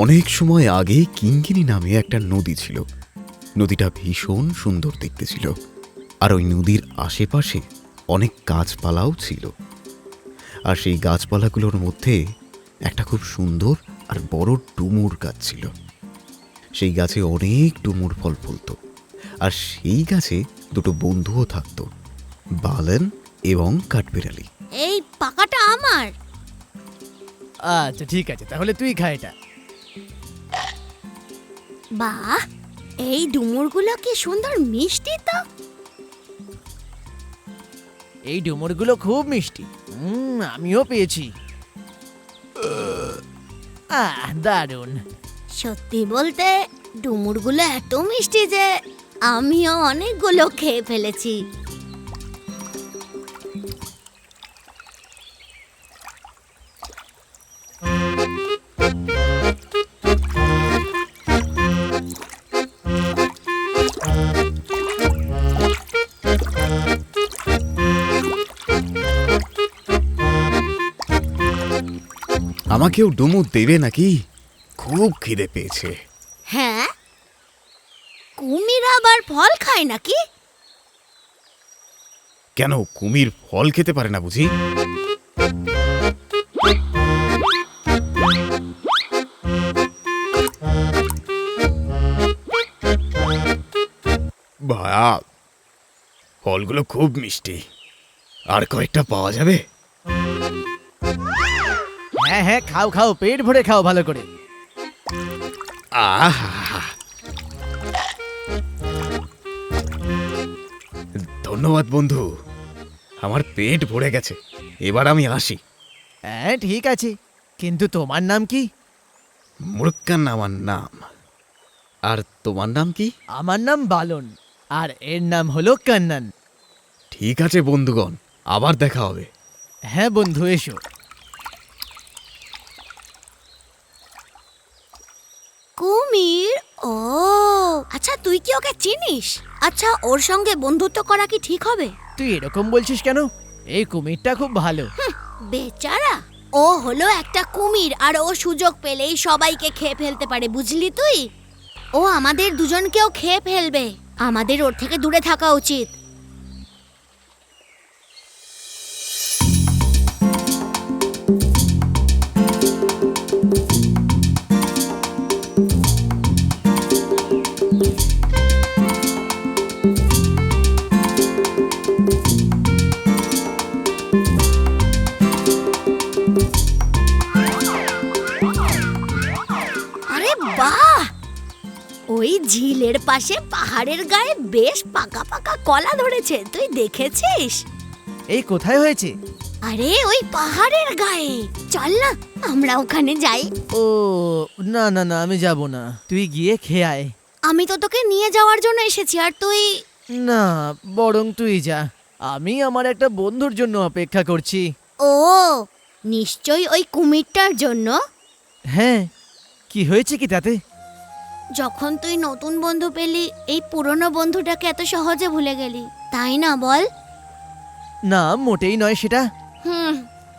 অনেক সময় আগে কিঙ্কিনি নামে একটা নদী ছিল। নদীটা ভীষণ সুন্দর দেখতে ছিল, আর ওই নদীর আশেপাশে অনেক গাছপালাও ছিল। আর সেই গাছপালাগুলোর মধ্যে একটা খুব সুন্দর আর বড় ডুমুর গাছ ছিল। সেই গাছে অনেক ডুমুর ফল ফলত, আর সেই গাছে দুটো বন্ধুও থাকতো, বালেন এবং কাঠবিড়ালি। এই পাকাটা আমার। আচ্ছা ঠিক আছে, তাহলে তুই খা এটা। বাহ, এই ডুমুরগুলো কি সুন্দর মিষ্টি তো। এই ডুমুরগুলো খুব মিষ্টি। আমিও পেয়েছি। দারুণ। সত্যি বলতে ডুমুরগুলো এত মিষ্টি যে আমিও অনেকগুলো খেয়ে ফেলেছি। আমাকেও ডুমুর দেবে নাকি? খুব খিদে পেয়েছে। হ্যাঁ, কুমির আবার ফল খায় নাকি? কেন, কুমির ফল খেতে পারে না বুঝি? ভায়া, ফলগুলো খুব মিষ্টি, আর কয়েকটা পাওয়া যাবে? হ্যাঁ হ্যাঁ, খাও খাও, পেট ভরে খাও ভালো করে। আহা, ধন্যবাদ বন্ধু, আমার পেট ভরে গেছে, এবার আমি আসি। হ্যাঁ ঠিক আছে, কিন্তু তোমার নাম কি? মুরুক্কান আমার নাম। আর তোমার নাম কি? আমার নাম বালন, আর এর নাম হলো কান্নান। ঠিক আছে বন্ধুগণ, আবার দেখা হবে। হ্যাঁ বন্ধু, এসো। কুমির? ও আচ্ছা, তুই কি ওকে চিনিস? আচ্ছা, ওর সঙ্গে বন্ধুত্ব করা কি ঠিক হবে? তুই এরকম বলছিস কেন? এই কুমিরটা খুব ভালো। বেচারা, ও হলো একটা কুমির, আর ও সুযোগ পেলেই সবাইকে খেয়ে ফেলতে পারে, বুঝলি তুই? ও আমাদের দুজনকেও খেয়ে ফেলবে। আমাদের ওর থেকে দূরে থাকা উচিত। আরে বাহ, ওই ঝিলের পাশে পাহাড়ের গায়ে বেশ পাকা পাকা কলা ধরেছে, তুই দেখেছিস? এই কোথায় হয়েছে? আরে ওই পাহাড়ের গায়ে, চল না আমরা ওখানে যাই। ও না না না, আমি যাব না, তুই গিয়ে খেয়ে আয়। আমি তো তোকে নিয়ে যাওয়ার জন্য এসেছি, আর তুই? না, বরং তুই যা, আমি আমার একটা বন্ধুর জন্য অপেক্ষা করছি। ও, নিশ্চয়ই ওই কুমিরটার জন্য। হ্যাঁ, কি হয়েছে কি তাতে? যখন তুই নতুন বন্ধু পেলি, এই পুরনো বন্ধুটাকে এত সহজে ভুলে গেলি, তাই না বল? না, মোটেই নয় সেটা।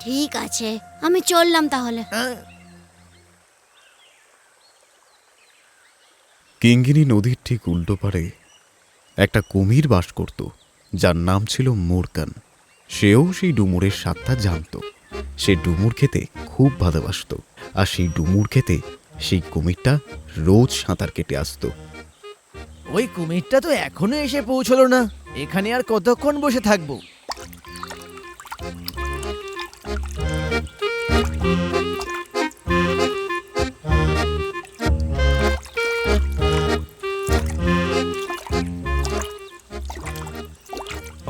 ঠিক আছে, আমি চললাম তাহলে। কিঙ্গিনী নদীর ঠিক উল্টো পারে একটা কুমির বাস করত, যার নাম ছিল মুরকান। সেও সেই ডুমুরের স্বাদটা জানত। সে ডুমুর খেতে খুব ভালোবাসত, আর সেই ডুমুর খেতে সেই কুমিরটা রোজ সাঁতার কেটে আসতো। ওই কুমিরটা তো এখনো এসে পৌঁছলো না, এখানে আর কতক্ষণ বসে থাকবো?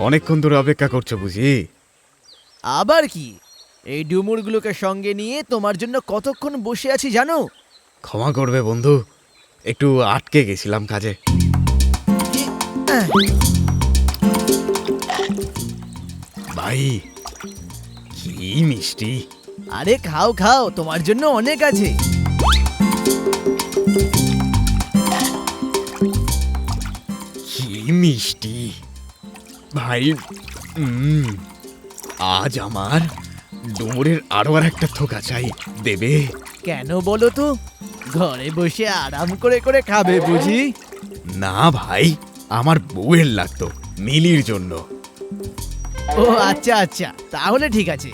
অনেকক্ষণ ধরে অপেক্ষা করছো বুঝি? আবার কি, এই ডুমুরগুলোকে সঙ্গে নিয়ে তোমার জন্য কতক্ষণ বসে আছি জানো? ক্ষমা করবে বন্ধু, একটু আটকে গেছিলাম কাজে। ভাই, কি মিষ্টি! আরে খাও খাও, তোমার জন্য অনেক আছে। কি মিষ্টি ভাই! আজ আমার ডুমুরের আরো আর একটা থোকা চাই, দেবে? কেন বলো তো? ঘরে বসে আরাম করে করে খাবে বুঝি? না ভাই, আমার বউয়ের লাগতো, মিলির জন্য। ও আচ্ছা আচ্ছা, তাহলে ঠিক আছে।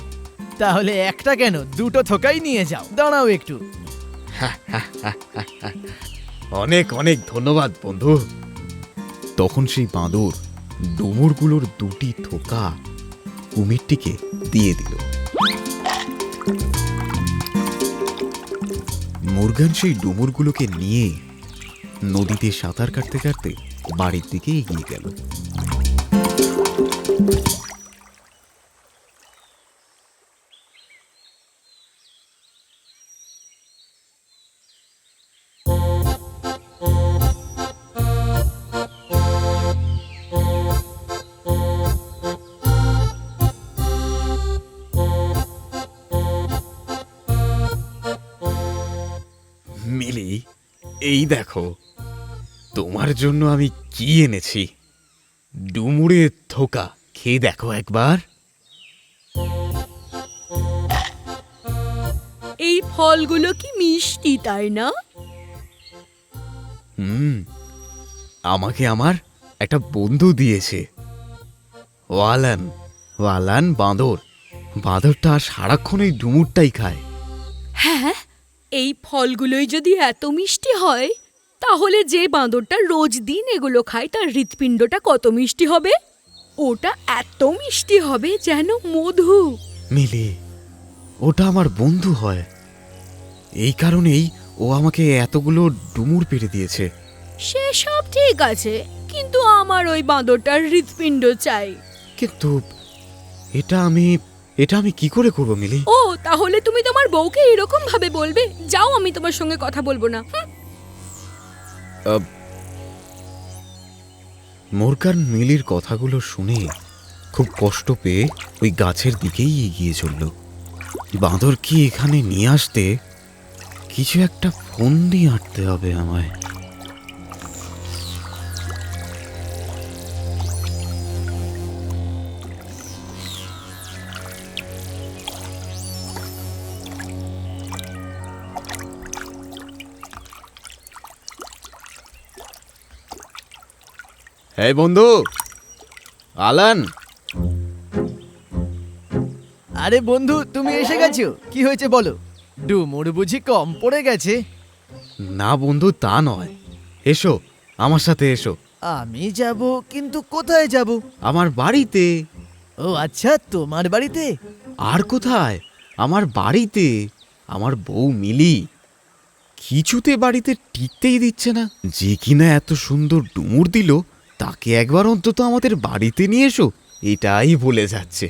তাহলে একটা কেন, দুটো থোকাই নিয়ে যাও। দাঁড়াও একটু। অনেক অনেক ধন্যবাদ বন্ধু। তখন সেই বাঁদর ডুমুরগুলোর দুটি থোকা কুমিরটিকে দিয়ে দিল। মুরগান সেই ডুমুরগুলোকে নিয়ে নদীতে সাঁতার কাটতে কাটতে বাড়ির দিকে এগিয়ে গেল। মিলি, এই দেখো, তোমার জন্য আমি কি এনেছি। ডুমুরের থোকা, খেয়ে দেখো একবার। এই ফলগুলো কি মিষ্টি, তাই না? আমাকে আমার একটা বন্ধু দিয়েছে, ওয়ালান। ওয়ালান বাঁদর। বাঁদরটা সারাক্ষণ এই ডুমুরটাই খায়। হ্যাঁ, এই ফলগুলোই যদি এত মিষ্টি হয়, তাহলে যে বাঁদরটা রোজ দিন এগুলো খায় তার হৃৎপিণ্ডটা কত মিষ্টি হবে? ওটা এত মিষ্টি হবে যেন মধু। মিলি, ওটা আমার বন্ধু হয়, এই কারণেই ও আমাকে এতগুলো ডুমুর পেড়ে দিয়েছে। সেসব ঠিক আছে, কিন্তু আমার ওই বাঁদরটার হৃৎপিণ্ড চাই। কিন্তু এটা আমি কি করে করবো মিলি? ও, তাহলে তুমি তোমার বউকে এরকম ভাবে বলবে? যাও, আমি তোমার সঙ্গে কথা বলবো না। মোরগান মিলির কথাগুলো শুনে খুব কষ্ট পেয়ে ওই গাছের দিকেই এগিয়ে চলল। বাঁদর কি এখানে নিয়ে আসতে কিছু একটা ফোন দিয়ে আটতে হবে আমায়। এই বন্ধু, আলান। আরে বন্ধু, তুমি এসে গেছো? কি হয়েছে বলো? ডুমুর বুঝি কম পড়ে গেছে? না বন্ধু, তা নয়। এসো, আমার সাথে এসো। আমি যাব, কিন্তু কোথায় যাব? আমার বাড়িতে। ও আচ্ছা, তোমার বাড়িতে? আর কোথায়? আমার বাড়িতে। আমার বউ মিলি কিছুতে বাড়িতে টিকতেই দিচ্ছে না। যে কিনা এত সুন্দর ডুমুর দিল, তাকে একবার অন্তত আমাদের বাড়িতে নিয়ে এসো, এটাই বলে যাচ্ছে।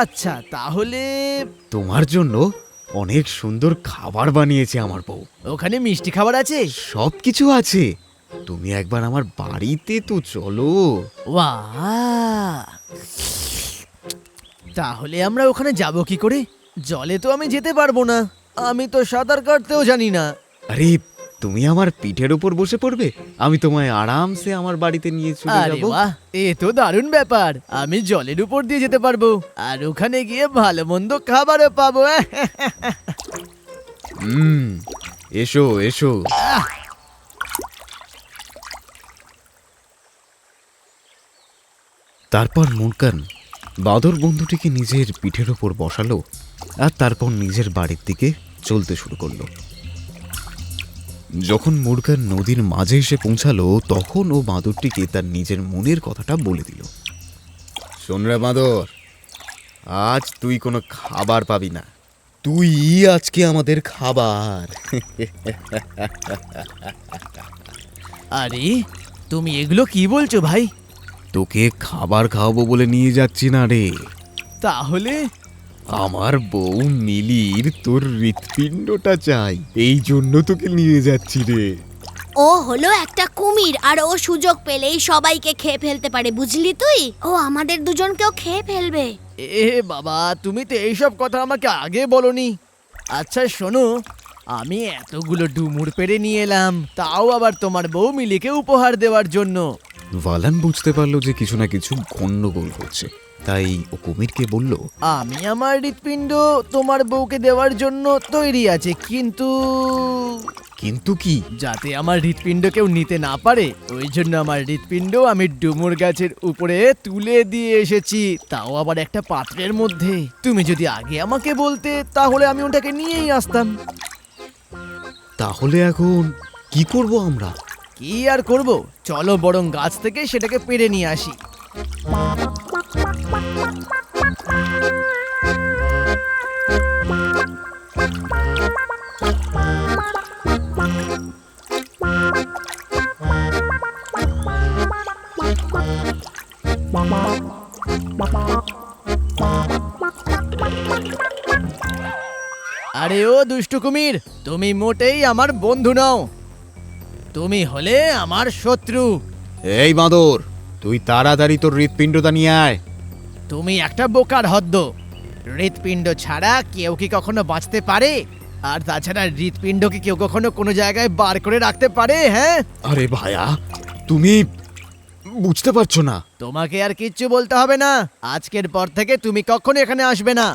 আচ্ছা, তাহলে তোমার জন্য অনেক সুন্দর খাবার বানিয়েছে আমার বউ। ওখানে মিষ্টি খাবার আছে? সব কিছু আছে। তুমি একবার আমার বাড়িতে তো চলো। বাহ! তাহলে আমরা ওখানে যাব কি করে? জলে তো আমি যেতে পারবো না, আমি তো সাঁতার কাটতেও জানি না। আরে, তুমি আমার পিঠের উপর বসে পড়বে, আমি তোমায় আরামসে আমার বাড়িতে নিয়ে চলে আরে যাব। বাহ, এ তো দারুণ ব্যাপার। আমি জলের উপর দিয়ে যেতে পারবো, আর ওখানে গিয়ে ভালো মন্দ খাবারও পাবো। এসো এসো। তারপর মুরগান বাঁদর বন্ধুটিকে নিজের পিঠের ওপর বসালো, আর তারপর নিজের বাড়ির দিকে চলতে শুরু করলো। যখন মুরগান নদীর মাঝে এসে পৌঁছালো, তখন ও বাঁদরটিকে তার নিজের মনের কথাটা বলে দিল। শোন রে বাঁদর, আজ তুই কোনো খাবার পাবি না, তুই আজকে আমাদের খাবার। আরে, তুমি এগুলো কি বলছো ভাই? তোকে খাবার খাওয়াবো বলে নিয়ে যাচ্ছি না রে। তাহলে আমার বউ মিলির তোর হৃৎপিণ্ডটা চাই, এই জন্য তোকে নিয়ে যাচ্ছি রে। ও হলো একটা কুমির, আর ও সুযোগ পেলেই সবাইকে খেয়ে ফেলতে পারে, বুঝলি তুই? ও আমাদের দুজনকেও খেয়ে ফেলবে। এ বাবা, তুমি তো এইসব কথা আমাকে আগে বলনি। আচ্ছা শোনো, আমি এতগুলো ডুমুর পেড়ে নিয়ে এলাম, তাও আবার তোমার বউ মিলিকে উপহার দেওয়ার জন্য। ভালান বুঝতে পারলো যে কিছু না কিছু গন্ডগোল হচ্ছে। তাই ও কুমিরকে বলল, আমি আমার হৃৎপিণ্ড তোমার বউকে দেওয়ার জন্য তৈরি আছে, কিন্তু কিন্তু কি? যাতে আমার হৃৎপিণ্ড কেউ নিতে না পারে ওই জন্য আমার হৃৎপিণ্ড আমি ডুমুর গাছের উপরে তুলে দিয়ে এসেছি, তাও আবার একটা পাত্রের মধ্যে। তুমি যদি আগে আমাকে বলতে তাহলে আমি ওটাকে নিয়েই আসতাম। তাহলে এখন কি করব আমরা? কি আর করব, চলো বরং গাছ থেকে সেটাকে পেড়ে নিয়ে আসি। আরে ও দুষ্টু কুমির, তুমি মোটেই আমার বন্ধু নও, তুমি হলে আমার শত্রু। এই বাঁদর, তুই তাড়াতাড়ি তোর হৃৎপিণ্ডটা নিয়ে আয়। তুমি একটা বোকার হদ্দ। হৃৎপিণ্ড ছাড়া কেউ কি কখনো বাঁচতে পারে? আর তাছাড়া হৃৎপিণ্ড কি কেউ কখনো কোনো জায়গায় বার করে রাখতে পারে? হ্যাঁ, আরে ভায়া, তুমি বুঝতে পারছো না। তোমাকে আর কিচ্ছু বলতে হবে না। আজকের পর থেকে তুমি কখনো এখানে আসবে না,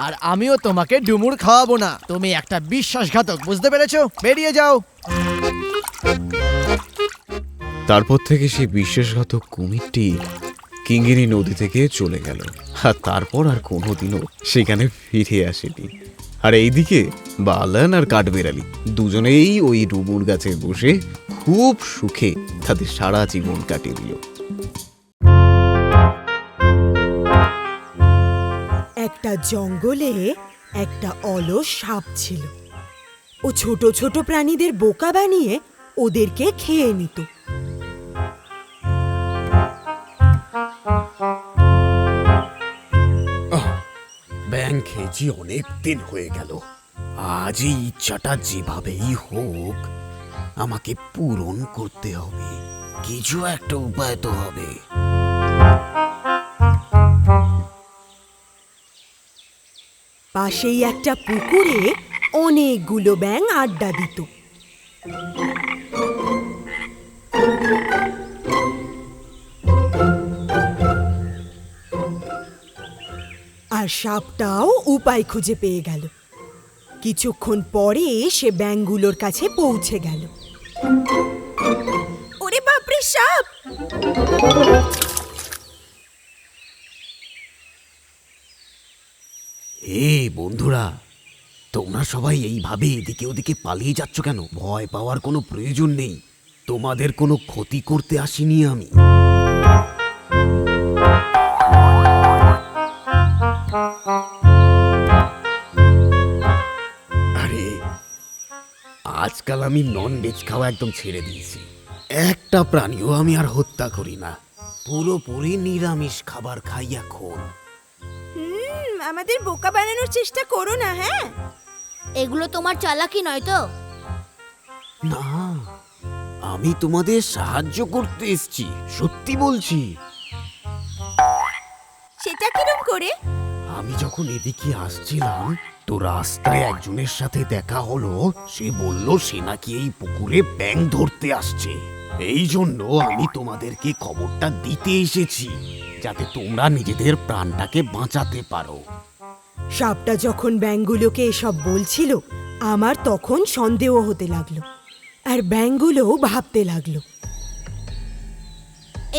আর আমিও তোমাকে ডুমুর খাওয়াবো না। তুমি একটা বিশ্বাসঘাতক, বুঝতে পেরেছো? বেরিয়ে যাও। তারপর থেকে সেই বিশ্বাসঘাতক কুমিরটি কিঙ্গিনী নদী থেকে চলে গেল, আর তারপর আর কোনোদিনও সেখানে ফিরে আসেনি। আর এইদিকে বালান আর কাঠবেড়ালি দুজনেই ওই ডুমুর গাছে বসে খুব সুখে তাদের সারা জীবন কাটিয়ে দিল। একটা জঙ্গলে একটা অলস সাপ ছিল। ও ছোট ছোট প্রাণীদের বোকা বানিয়ে ওদেরকে খেয়ে নিত। ব্যাং খেয়েছি অনেক দিন হয়ে গেল। আজ এই ইচ্ছাটা যেভাবেই হোক আমাকে পূরণ করতে হবে। কিছু একটা উপায় তো হবে। পাশেই একটা পুকুরে অনেকগুলো ব্যাঙ আড্ডা দিত। আর সাপটাও উপায় খুঁজে পেয়ে গেল। কিছুক্ষণ পরে সে ব্যাঙগুলোর কাছে পৌঁছে গেল। ওরে বাপরে, সাপ! হে বন্ধুরা, তোমরা সবাই এইভাবে এদিকে ওদিকে পালিয়ে যাচ্ছ কেন? ভয় পাওয়ার কোনো প্রয়োজন নেই। তোমাদের কোনো ক্ষতি করতে আসিনি আমি। আরে আজকাল আমি নন ভেজ খাওয়া একদম ছেড়ে দিয়েছি। একটা প্রাণীও আমি আর হত্যা করি না। পুরোপুরি নিরামিষ খাবার খাই এখন। আমাদের বোকা বানানোর চেষ্টা করো না, হ্যাঁ? এগুলো তোমার চালাকি নয় তো? না, আমি তোমাদের সাহায্য করতে এসেছি, সত্যি বলছি। সেটা কিরম করে? আমি যখন এদিকে আসছিলাম তো রাস্তায় একজনের সাথে দেখা হলো। সে বলল সে নাকি এই পুকুরে ব্যাঙ ধরতে আসছে। এই জন্য আমি তোমাদেরকে খবরটা দিতে এসেছি, যাতে তোমরা নিজেদের প্রাণটাকে বাঁচাতে পারো। সাপটা যখন ব্যাঙগুলোকে এসব বলছিল, আমার তখন সন্দেহ হতে লাগলো, আর ব্যাঙগুলো ভাবতে লাগলো।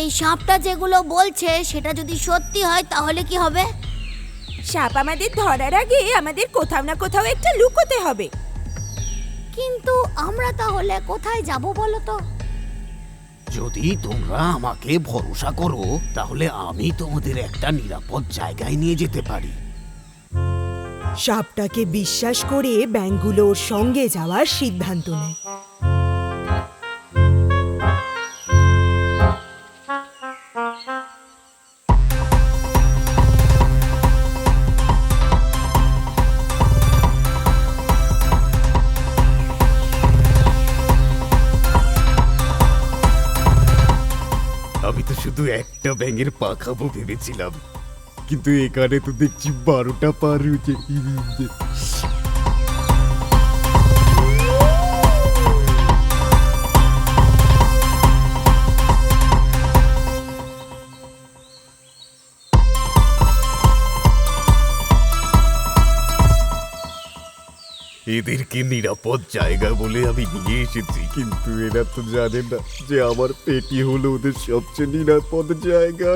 এই সাপটা যেগুলো বলছে সেটা যদি সত্যি হয় তাহলে কি হবে? সাপ আমাদের ধরার আগে আমাদের কোথাও না কোথাও একটা লুকোতে হবে। কিন্তু আমরা তাহলে কোথায় যাব বলো তো? যদি তোমরা আমাকে ভরসা করো তাহলে আমি তোমাদের একটা নিরাপদ জায়গায় নিয়ে যেতে পারি। সাপটাকে বিশ্বাস করে ব্যাঙগুলো ওর সঙ্গে যাওয়ার সিদ্ধান্ত নেয়। আমি তো শুধু একটা ব্যাঙের পা খাবো ভেবেছিলাম, কিন্তু এখানে তো দেখছি 12টা পা রয়েছে। এদেরকে নিরাপদ জায়গা বলে আমি নিয়ে এসেছি, কিন্তু এরা তো জানে না যে আমার পেটি হলো ওদের সবচেয়ে নিরাপদ জায়গা।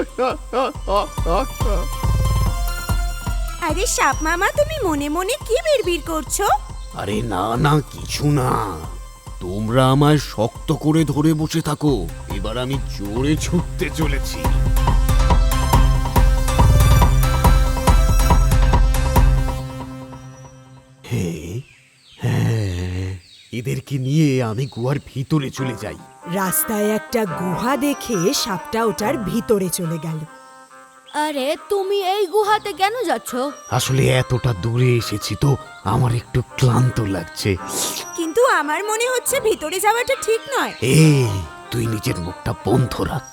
আরে সাপ মামা, তুমি মনে মনে কি বিড়বিড় করছো? আরে না না, কিছু না, তোমরা আমায় শক্ত করে ধরে বসে থাকো, এবার আমি জোরে ছুটতে চলেছি। হ্যাঁ, এদেরকে নিয়ে আমি গুহার ভিতরে চলে যাই। রাস্তায় একটা গুহা দেখে সাপটা ওটার ভিতরে চলে গেল। আরে তুমি এই গুহাতে কেন যাচ্ছ? আসলে এতটা দূরে এসেছি তো আমার একটু ক্লান্ত লাগছে। কিন্তু আমার মনে হচ্ছে ভিতরে যাওয়াটা ঠিক নয়। এই, তুই নিজের মুখটা বন্ধ রাখ,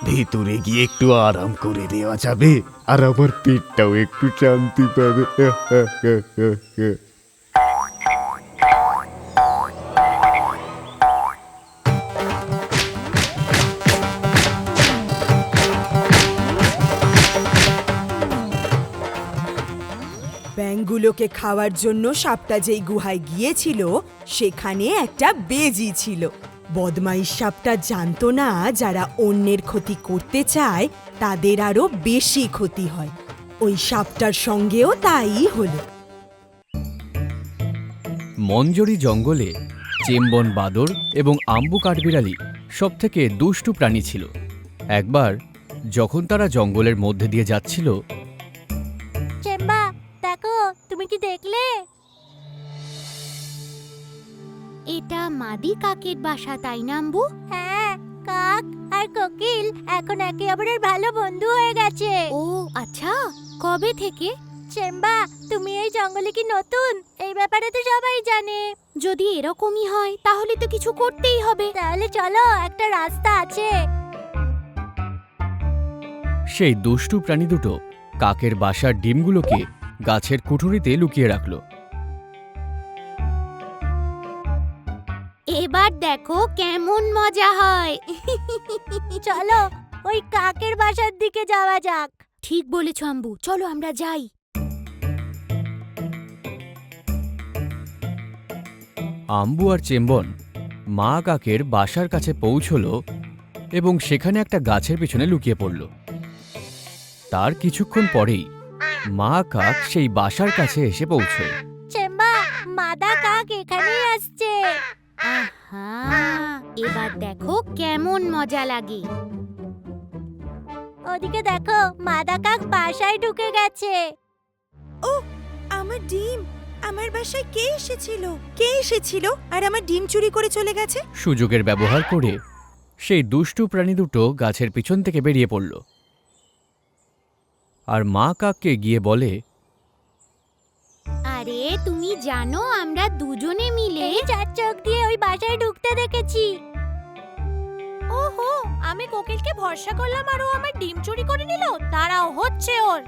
ভেতরে গিয়ে একটু আরাম করে দেওয়া যাবে, আর আমার পেটটাও একটু শান্তি পাবে। ব্যাঙগুলোকে খাওয়ার জন্য সাপটা যেই গুহায় গিয়েছিল সেখানে একটা বেজি ছিল। বদমাইশ সাপটা জানতো না যারা অন্যের ক্ষতি করতে চায় তাদের আরো বেশি ক্ষতি হয়। ওই সাপটার সঙ্গেও তাই হলো। মঞ্জরি জঙ্গলে চেম্বন বাদর এবং আম্বু কাঠবিড়ালি সবথেকে দুষ্টু প্রাণী ছিল। একবার যখন তারা জঙ্গলের মধ্যে দিয়ে যাচ্ছিল, চেম্বা, দেখো, তুমি কি দেখলে? এটা মাদি কাকের বাসা, তাই না আম্বু? হ্যাঁ, কাক আর কোকিল এখন একে অপরের ভালো বন্ধু হয়ে গেছে। ও আচ্ছা, কবে থেকে? চেম্বা, তুমি এই জঙ্গলে কি নতুন? এই ব্যাপারে তো সবাই জানে। যদি এরকমই হয় তাহলে তো কিছু করতেই হবে। তাহলে চলো, একটা রাস্তা আছে। সেই দুষ্টু প্রাণী দুটো কাকের বাসার ডিমগুলোকে গাছের কুঠুরিতে লুকিয়ে রাখল। এবার দেখো কেমন মজা হয়। চলো, ওই কাকের বাসার দিকে যাওয়া যাক। ঠিক বলেছ আম্বু, চলো আমরা যাই। আম্বু আর চেম্বন মা কাকের বাসার কাছে পৌঁছল এবং সেখানে একটা গাছের পিছনে লুকিয়ে পড়ল। তার কিছুক্ষণ পরেই মা কাক সেই বাসার কাছে এসে পৌঁছয়। চেম্বা, মাদা কাক এখানেই আসছে। আহা, এবার দেখো কেমন মজা লাগে। ওদিকে দেখো, মাদা কাক বাসায় ঢুকে গেছে। ও, আমার ডিম! আমার বাসায় কে এসেছিল আর আমার ডিম চুরি করে চলে গেছে? সুযোগের ব্যবহার করে সেই দুষ্টু প্রাণী দুটো গাছের পিছন থেকে বেরিয়ে পড়ল আর মা কাককে গিয়ে বলে, আরে তুমি জানো, আমরা দুজনে মিলে চার চোখ দিয়ে ওই বাসায় ঢুকতে দেখেছি। ওহো, আমি কোকিলকে ভরসা করলাম আর ও আমার ডিম চুরি করে নিল। দাঁড়াও, হচ্ছে ওর।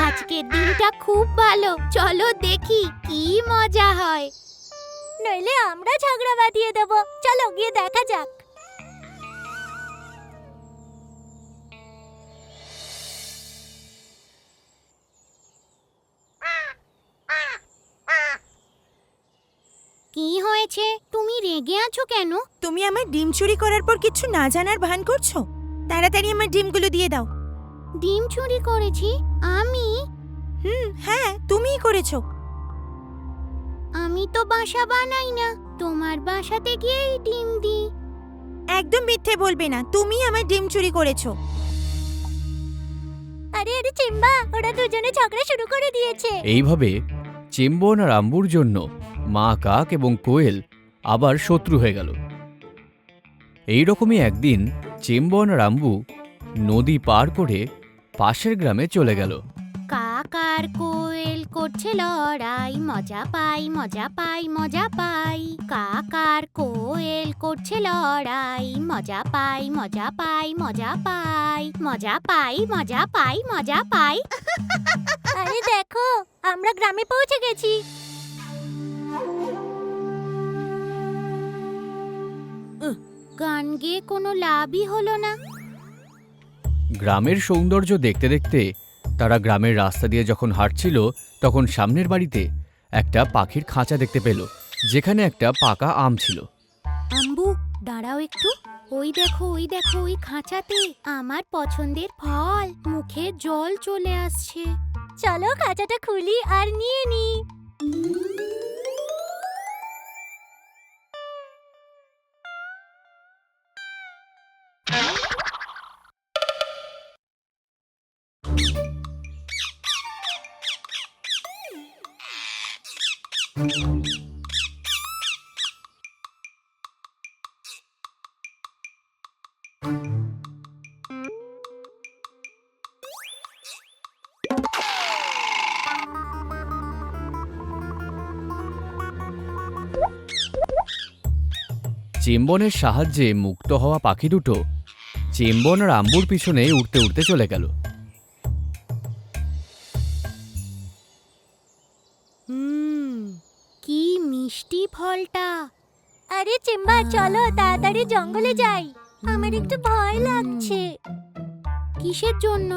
আজকের দিনটা খুব ভালো, চলো দেখি কি মজা হয়। নইলে আমরা ঝগড়া বাঁধিয়ে দেব। চলো গিয়ে দেখা যাক। কি হয়েছে? তুমি রেগে আছো কেন? তুমি আমার ডিম চুরি করার পর কিছু না জানার ভান করছো। তাড়াতাড়ি আমার ডিমগুলো দিয়ে দাও। ডিম চুরি করেছি আমি? হ্যাঁ, তুমিই করেছো। আমি তো বাসা বানাই না, তোমার বাসাতে গিয়েই ডিম দিই। একদম মিথ্যে বলবে না, তুমি আমার ডিম চুরি করেছো। আরে আরে চেম্বা, ওরা দুজনে ঝগড়া শুরু করে দিয়েছে। এইভাবে চেম্বন আর আম্বুর জন্য মা কাক এবং কোয়েল আবার শত্রু হয়ে গেল। এইরকমই একদিন চেম্বন আর আম্বু নদী পার করে পাশের গ্রামে চলে গেল। কাক আর কোয়েল করছে লড়াই, মজা পাই মজা পাই মজা পাই। কাক আর কোয়েল করছে লড়াই, মজা পাই মজা পাই মজা পাই। মজা পাই মজা পাই মজা পাই। আরে দেখো, আমরা গ্রামে পৌঁছে গেছি। গান গেয়ে কোনো লাভই হলো না। গ্রামের সৌন্দর্য দেখতে দেখতে তারা গ্রামের রাস্তা দিয়ে যখন হাঁটছিল তখন সামনের বাড়িতে একটা পাখির খাঁচা দেখতে পেল, যেখানে একটা পাকা আম ছিল। আম্বু দাঁড়াও একটু। ওই দেখো ওই খাঁচাতে আমার পছন্দের ফল। মুখে জল চলে আসছে। চলো খাঁচাটা খুলি আর নিয়ে নি। চেম্বনের সাহায্যে মুক্ত হওয়া পাখি দুটো চেম্বন আর আম্বুর পিছনে উড়তে উড়তে চলে গেল। কি মিষ্টি ফলটা। আরে চেম্বা চলো তাড়াতাড়ি জঙ্গলে যাই। আমার একটু ভয় লাগছে। কিসের জন্য?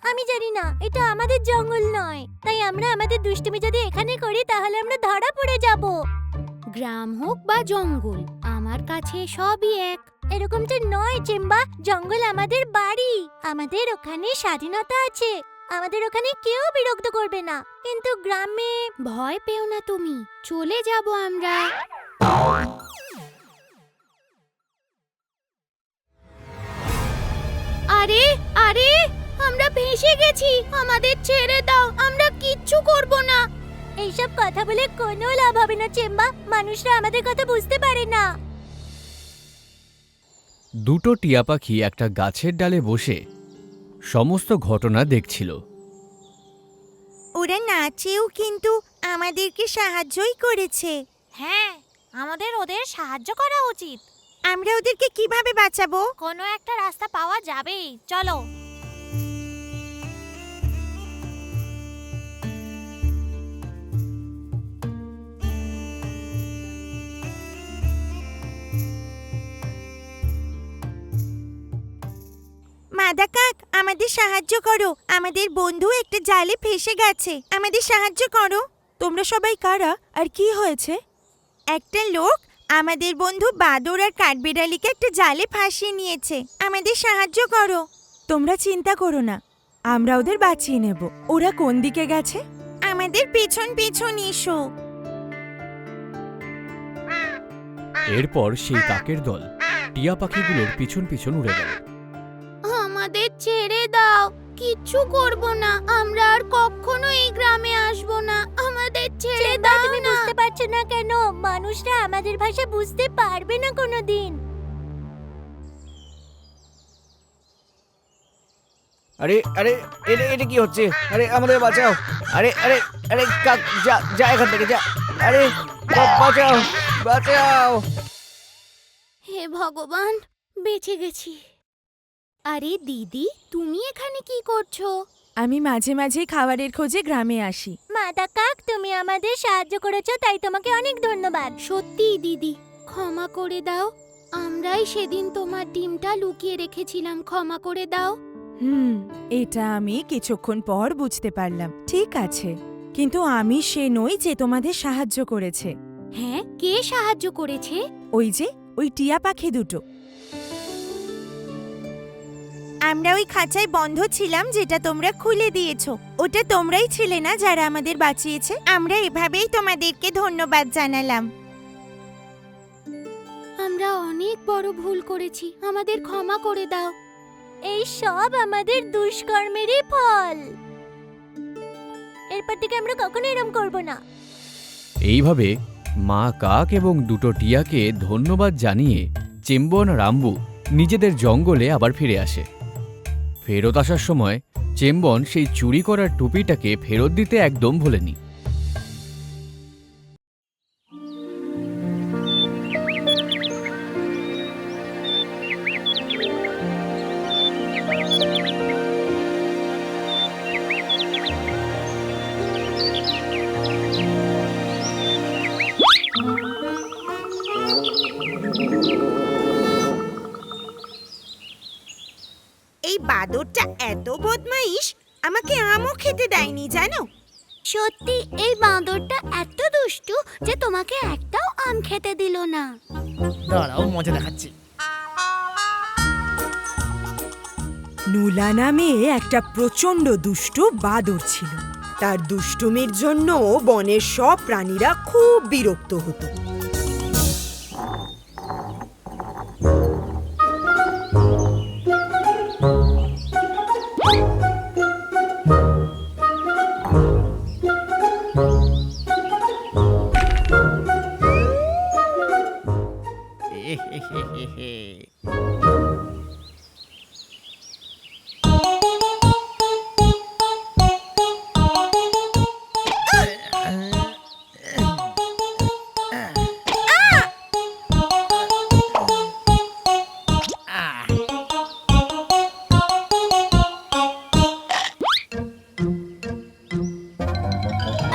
আমি জানি না, এটা আমাদের জঙ্গল নয়। তাই আমরা আমাদের দুষ্টুমি যদি এখানে করি তাহলে আমরা ধরা পড়ে যাব। গ্রাম হোক বা জঙ্গল, আমার কাছে সবই এক। এরকমটা নয় চেম্বা, জঙ্গল আমাদের বাড়ি। আমাদের ওখানে স্বাধীনতা আছে। আমাদের ওখানে কেউ বিরক্ত করবে না। কিন্তু গ্রামে ভয় পেও না তুমি, চলে যাব আমরা। আরে আরে আমরা ভেসে গেছি, আমাদের ছেড়ে দাও, আমরা কিচ্ছু করব না। এইসব কথা বলে কোনো লাভ হবে না চেম্বা, মানুষরা আমাদের কথা বুঝতে পারে না। দুটো টিয়া পাখি একটা গাছের ডালে বসে সমস্ত ঘটনা দেখছিল। ওরা নাচেও কিন্তু আমাদেরকে সাহায্যই করেছে। হ্যাঁ, আমাদের ওদের সাহায্য করা উচিত। আমরা ওদেরকে কিভাবে বাঁচাবো? কোনো একটা রাস্তা পাওয়া যাবেই, চলো। মাদা কাক, আমাদের সাহায্য করো। আমাদের বন্ধু একটা জালে ফেসে গেছে, আমাদের সাহায্য করো। তোমরা সবাই কারা আর কি হয়েছে? একটা লোক আমাদের বন্ধু বাদর আর কাঠবিড়ালিকে একটা জালে ফাঁসিয়ে নিয়েছে, আমাদের সাহায্য করো। তোমরা চিন্তা করো না, আমরা ওদের বাঁচিয়ে নেব। ওরা কোন দিকে গেছে? আমাদের পেছন পেছন এসো। এরপর সেই কাকের দল টিয়া পাখিগুলোর পিছন পিছন উড়ে গেল। আমাদের ছেড়ে দাও, কিচ্ছু করব না। আমরা আর কখনো এই গ্রামে আসব না। আমাদের ছেড়ে দাও। তুমি বুঝতে পারছো না কেন? মানুষরা আমাদের ভাষা বুঝতে পারবে না কোনোদিন। আরে আরে এটা এটা কি হচ্ছে? আরে আমাদের বাঁচাও! আরে আরে আরে কাক, যা যা এখান থেকে যা! আরে বাঁচাও বাঁচাও! হে ভগবান, বেঁচে গেছি। আরে দিদি, তুমি এখানে কি করছো? আমি মাঝে মাঝে খাবারের খোঁজে গ্রামে আসি। মাদা কাক, তুমি আমাদের সাহায্য করেছো, তাই তোমাকে অনেক ধন্যবাদ। সত্যি দিদি, ক্ষমা করে দাও। আমরাই সেদিন তোমার ডিমটা লুকিয়ে রেখেছিলাম, ক্ষমা করে দাও। এটা আমি কিছুক্ষণ পর বুঝতে পারলাম। ঠিক আছে, কিন্তু আমি সে নই যে তোমাদের সাহায্য করেছে। হ্যাঁ, কে সাহায্য করেছে? ওই যে ওই টিয়া পাখি দুটো। আমরা ওই খাঁচায় বন্ধ ছিলাম, যেটা তোমরা খুলে দিয়েছো। ওটা তোমরাই ছিলে না যারা আমাদের বাঁচিয়েছে? আমরা এভাবেই তোমাদেরকে ধন্যবাদ জানালাম। আমরা অনেক বড় ভুল করেছি, আমাদের ক্ষমা করে দাও। এই সব আমাদের দুষ্কর্মেরই ফল। এরপর থেকে আমরা কখনো এরকম করব না। এইভাবে মা কাক এবং দুটো টিয়াকে ধন্যবাদ জানিয়ে চেম্বন আর আম্বু নিজেদের জঙ্গলে আবার ফিরে আসে। ফেরত আসার সময় চেম্বন সেই চুরি করার টুপিটাকে ফেরত দিতে একদম ভোলেনি। এই বাদরটা এত বদমাইশ, আমাকে আমও খেতে দেয়নি জানো। সত্যি এই বাঁদরটা এত দুষ্টু যে তোমাকে একটাও আম খেতে দিল না। দাঁড়াও, মজা দেখাচ্ছি। নুলা নামে একটা প্রচন্ড দুষ্টু বাদর ছিল। তার দুষ্টুমির জন্য বনের সব প্রাণীরা খুব বিরক্ত হতো।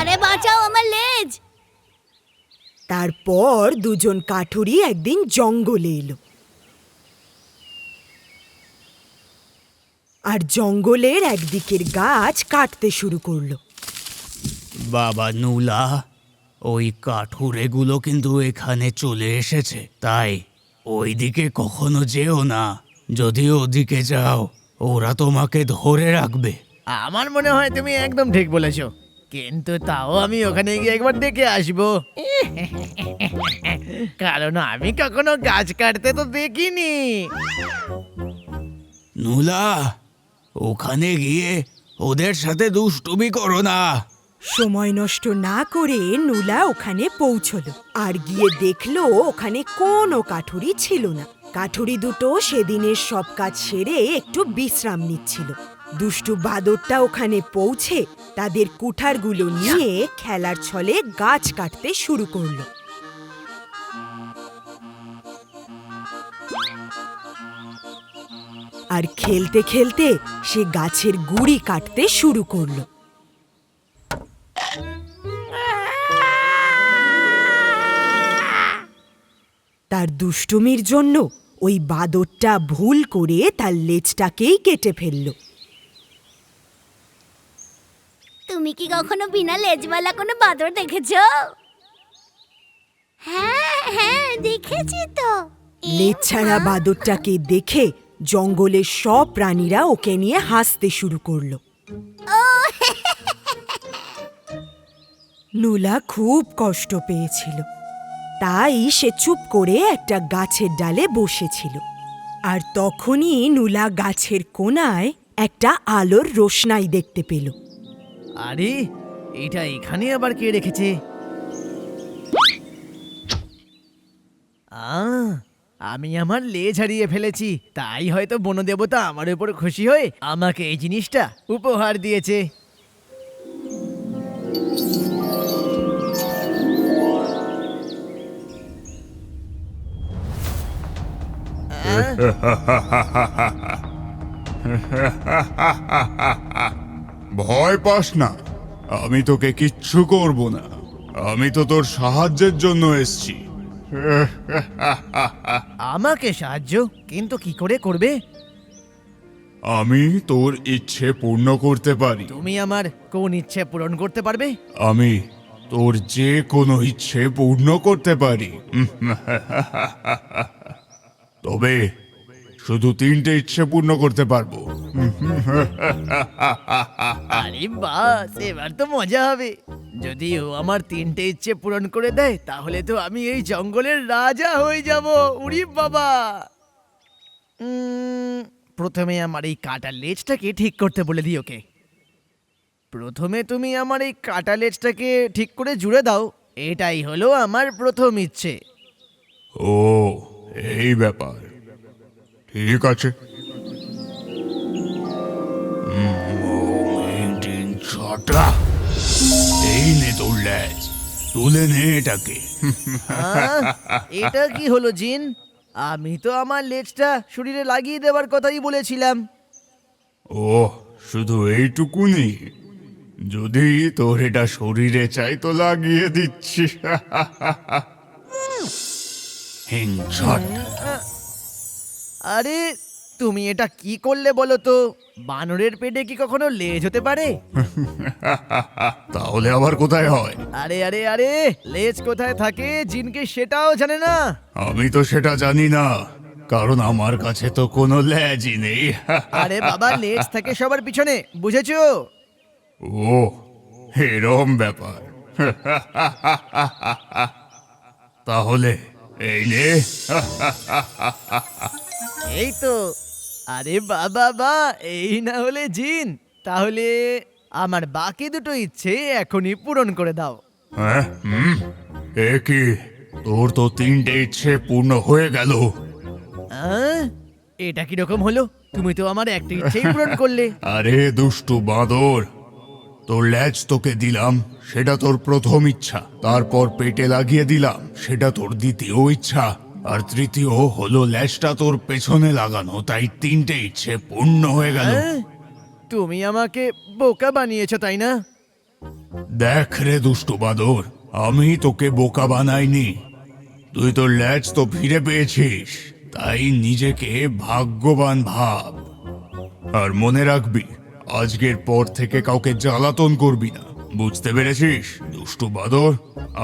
আরে বাঁচাও আমার লেজ। তারপর দুজন কাঠুরি একদিন জঙ্গলে এলো। আর জঙ্গলের একদিকের গাছ কাটতে শুরু করলো। বাবা নুলা, ওই কাঠুরেগুলো কিন্তু এখানে চলে এসেছে, তাই ওইদিকে কখনো যেও না। যদি ওদিকে যাও ওরা তোমাকে ধরে রাখবে। আমার মনে হয় তুমি একদম ঠিক বলেছো, কিন্তু তাও আমি ওখানে গিয়ে একবার দেখে আসবো। কারণ আমি কখনো গাছ কাটতে তো দেখিনি। নুলা, ওখানে গিয়ে ওদের সাথে দুষ্টুমি করো না। সময় নষ্ট না করে নুলা ওখানে পৌঁছলো আর গিয়ে দেখলো ওখানে কোনো কাঠুরি ছিল না। কাঠুরি দুটো সেদিনের সব কাজ সেরে একটু বিশ্রাম নিচ্ছিল। দুষ্টু বাদরটা ওখানে পৌঁছে তাদের কুঠারগুলো নিয়ে খেলার ছলে গাছ কাটতে শুরু করলো। আর খেলতে খেলতে সে গাছের গুড়ি কাটতে শুরু করলো। তার দুষ্টুমির জন্য ওই বাদরটা ভুল করে তার লেজটাকেই কেটে ফেলল। তুমি কি কখনো বিনা লেজওয়ালা কোনো বাঁদর দেখেছো? হ্যাঁ হ্যাঁ, দেখেছি তো। লেজ ছাড়া বাদরটাকে দেখে জঙ্গলের সব প্রাণীরা ওকে নিয়ে হাসতে শুরু করলো। নুলা খুব কষ্ট পেয়েছিল, তাই সে চুপ করে একটা গাছের ডালে বসেছিল। আর তখনই নুলা গাছের কোণায় একটা আলোর রোশনাই দেখতে পেল। আরে, এটা এখানে আবার কে রেখেছে? আমি আমার লেজ হারিয়ে ফেলেছি, তাই হয়তো বনদেবতা আমার উপর খুশি হয়ে আমাকে এই জিনিসটা উপহার দিয়েছে। ভয় পাস না, আমি তোকে কিচ্ছু করব না। আমি তো তোর সাহায্যের জন্য এসেছি। আমাকে সাহায্য? কিন্তু কি করে করবে? আমি তোর ইচ্ছে পূর্ণ করতে পারি। তুমি আমার কোন ইচ্ছে পূরণ করতে পারবে? আমি তোর যে কোনো ইচ্ছে পূর্ণ করতে পারি। তবে শুধু 3টে ইচ্ছে পূর্ণ করতে পারবো। আরে বাস, এবার তো মজা হবে। যদি ও আমার 3টে ইচ্ছে পূরণ করে দেয় তাহলে তো আমি এই জঙ্গলের রাজা হয়ে যাব। উড়ি বাবা! প্রথমে আমার এই কাটা লেজটাকে ঠিক করতে বলে দিই ওকে। প্রথমে তুমি আমার এই কাটা লেজটাকে ঠিক করে জুড়ে দাও। এটাই হলো আমার প্রথম ইচ্ছে। ও, এই ব্যাপার, ঠিক আছে। এই নে তোর লেজ, তুলে নে এটাকে। এটা কি হলো জিন? আমি তো আমার লেজটা শরীরে লাগিয়ে দেওয়ার কথাই বলেছিলাম। ও, শুধু এইটুকুনি? যদি তোর এটা শরীরে চাই তো লাগিয়ে দিচ্ছি। হিংসট। আরে তুমি এটা কি করলে বলো তো? বানরের পেটে কি কখনো লেজ হতে পারে? তাহলে আবার কোথায় হয়? আরে আরে আরে, লেজ কোথায় থাকে জিনকে সেটাও জানে না। আমি তো সেটা জানি না, কারণ আমার কাছে তো কোনো লেজই নেই। আরে বাবা, লেজ থাকে সবার পিছনে, বুঝেছো? ও, এরম ব্যাপার। তাহলে এই নে। এই তো। আরে বাবা বা, এই না হলে জিন। তাহলে আমার বাকি দুটো ইচ্ছে এখনই পূরণ করে দাও। হ্যাঁ? এ কি, তোর তো 3টে ইচ্ছে পূর্ণ হয়ে গেল। আহ? এটা কিরকম হলো? তুমি তো আমার একটা ইচ্ছেই পূরণ করলে। আরে দুষ্টু বাঁদর, তোর ল্যাজ তোকে দিলাম, সেটা তোর প্রথম ইচ্ছা। তারপর পেটে লাগিয়ে দিলাম, সেটা তোর দ্বিতীয় ইচ্ছা। আর তৃতীয় হলো ল্যাজটা তোর পেছনে লাগানো, তাই 3টে ইচ্ছে পূর্ণ হয়ে গেল। আহ? তুমি আমাকে বোকা বানিয়েছো, তাই না? দেখ রে দুষ্টু বাঁদর, আমি তোকে বোকা বানাইনি। তুই তোর ল্যাজ তো ফিরে পেয়েছিস, তাই নিজেকে ভাগ্যবান ভাব। আর মনে রাখবি, আজকের পর থেকে কাউকে জ্বালাতন করবি না, বুঝতে পেরেছিস দুষ্টু বাঁদর?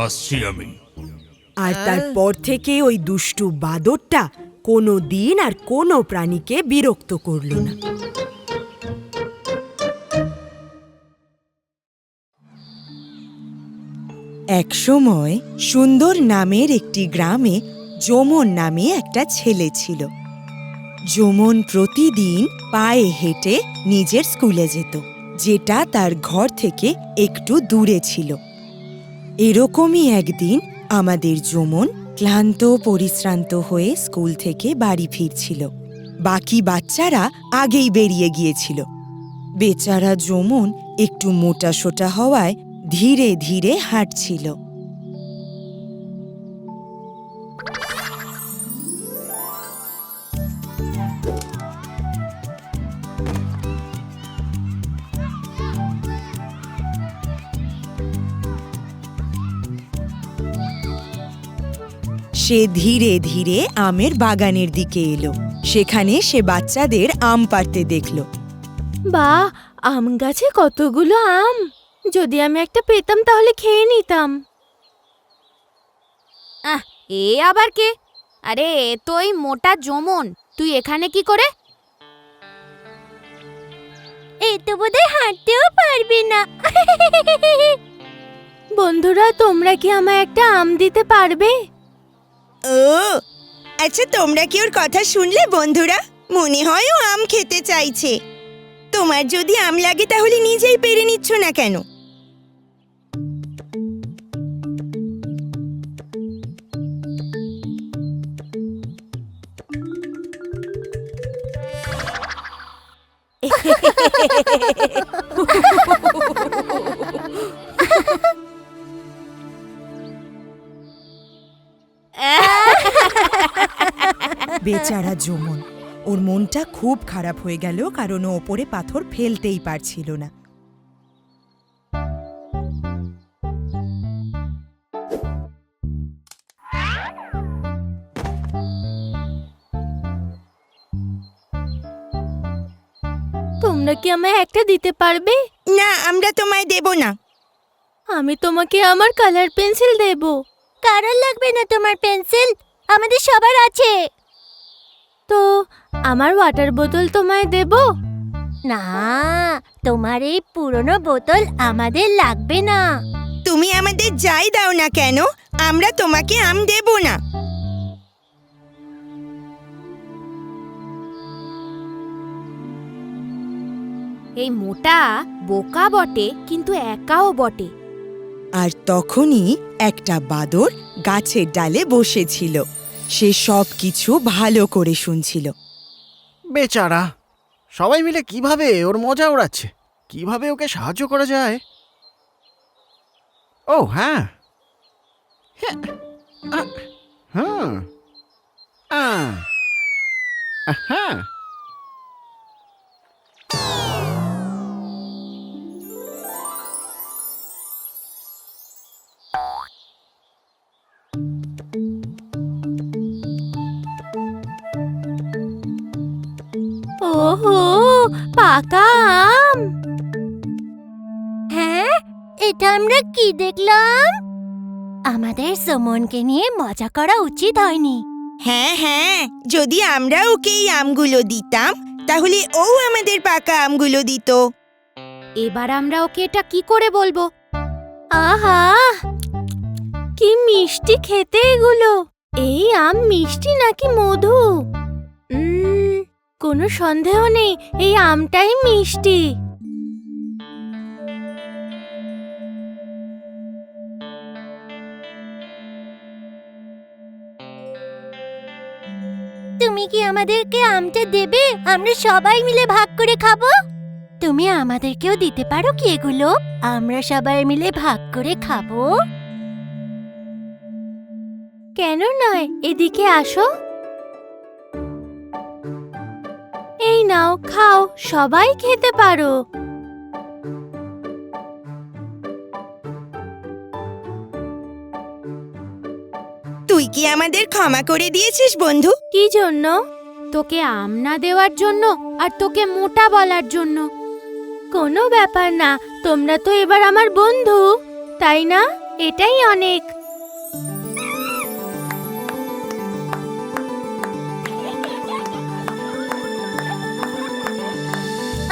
আসছি আমি। আর তারপর থেকে ওই দুষ্টু বাদরটা কোনো দিন আর কোনো প্রাণীকে বিরক্ত করলো না। একসময় সুন্দর নামের একটি গ্রামে যমন নামে একটা ছেলে ছিল। যমন প্রতিদিন পায়ে হেঁটে নিজের স্কুলে যেত, যেটা তার ঘর থেকে একটু দূরে ছিল। এরকমই একদিন আমাদের যমন ক্লান্ত পরিশ্রান্ত হয়ে স্কুল থেকে বাড়ি ফিরছিল। বাকি বাচ্চারা আগেই বেরিয়ে গিয়েছিল। বেচারা যমন একটু মোটাসোটা হওয়ায় ধীরে ধীরে হাঁটছিল। সে ধীরে ধীরে আমের বাগানের দিকে এলো। সেখানে সে বাচ্চাদের আম পাড়তে দেখল। বাহ, আম গাছে কতগুলো আম! যদি আমি একটা পেতাম তাহলে খেয়ে নিতাম। এ আবার কে? আরে এ তো ওই মোটা যমন। তুই এখানে কি করে? এ তো বোধহয় হাঁটতেও পারবে না। বন্ধুরা, তোমরা কি আমায় একটা আম দিতে পারবে? ও আচ্ছা, তোমরা কি ওর কথা শুনলে বন্ধুরা? মনে হয় ও আম খেতে চাইছে। তোমার যদি আম লাগে তাহলে নিজেই পেরে নিচ্ছ না কেন? বেচারা যমন, ওর মনটা খুব খারাপ হয়ে গেল, কারণ ও ওপরে পাথর ফেলতেই পারছিল না। তোমরা কি আমায় একটা দিতে পারবে? না, আমরা তোমায় দেব না। আমি তোমাকে আমার কালার পেন্সিল দেব। কারোর লাগবে না তোমার পেন্সিল, আমাদের সবার আছে। তো আমার ওয়াটার বোতল তোমায় দেব? না, তোমার এই পুরনো বোতল আমাদের লাগবে না। তুমি আমাদের যাই দাও না কেন, আমরা তোমাকে আম দেব না। এই মোটা বোকা বটে, কিন্তু একাও বটে। আর তখনই একটা বাদর গাছের ডালে বসেছিল। সে সব কিছু ভালো করে শুনছিল। বেচারা, সবাই মিলে কিভাবে ওর মজা ওড়াচ্ছে। কিভাবে ওকে সাহায্য করা যায়? ও হ্যাঁ, হ্যাঁ, হুম, হ্যাঁ। ওহো, পাকা আম। হ্যাঁ, এটা আমরা কি দেখলাম? আমাদের সুমনকে নিয়ে মজা করা উচিত হয়নি। হ্যাঁ হ্যাঁ, যদি আমরা ওকে এই আমগুলো দিতাম তাহলে ও আমাদের পাকা আমগুলো দিত। এবার আমরা ওকে এটা কি করে বলবো? আহা, কি মিষ্টি খেতে এগুলো! এই আম মিষ্টি নাকি মধু? কোনো সন্দেহ নেই, এই আমটাই মিষ্টি। তুমি কি আমাদেরকে আমটা দেবে? আমরা সবাই মিলে ভাগ করে খাবো। তুমি আমাদেরকেও দিতে পারো কি এগুলো? আমরা সবাই মিলে ভাগ করে খাবো। কেন নয়, এদিকে আসো। এই নাও, খাও, সবাই খেতে পারো। তুই কি আমাদের ক্ষমা করে দিয়েছিস বন্ধু? কি জন্য? তোকে আম না দেওয়ার জন্য আর তোকে মোটা বলার জন্য। কোনো ব্যাপার না, তোমরা তো এবার আমার বন্ধু, তাই না? এটাই অনেক।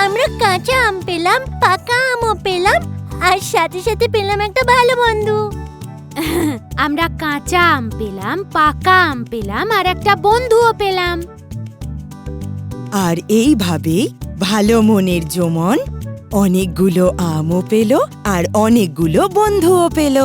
আমরা কাঁচা আম পেলাম, পাকা আমও পেলাম, আর সাথে সাথে পেলাম একটা ভালো বন্ধু। আমরা কাঁচা আম পেলাম, পাকা আম পেলাম, আর একটা বন্ধুও পেলাম। আর এইভাবে ভালো মনের জমন অনেকগুলো আমও পেল আর অনেকগুলো বন্ধুও পেল।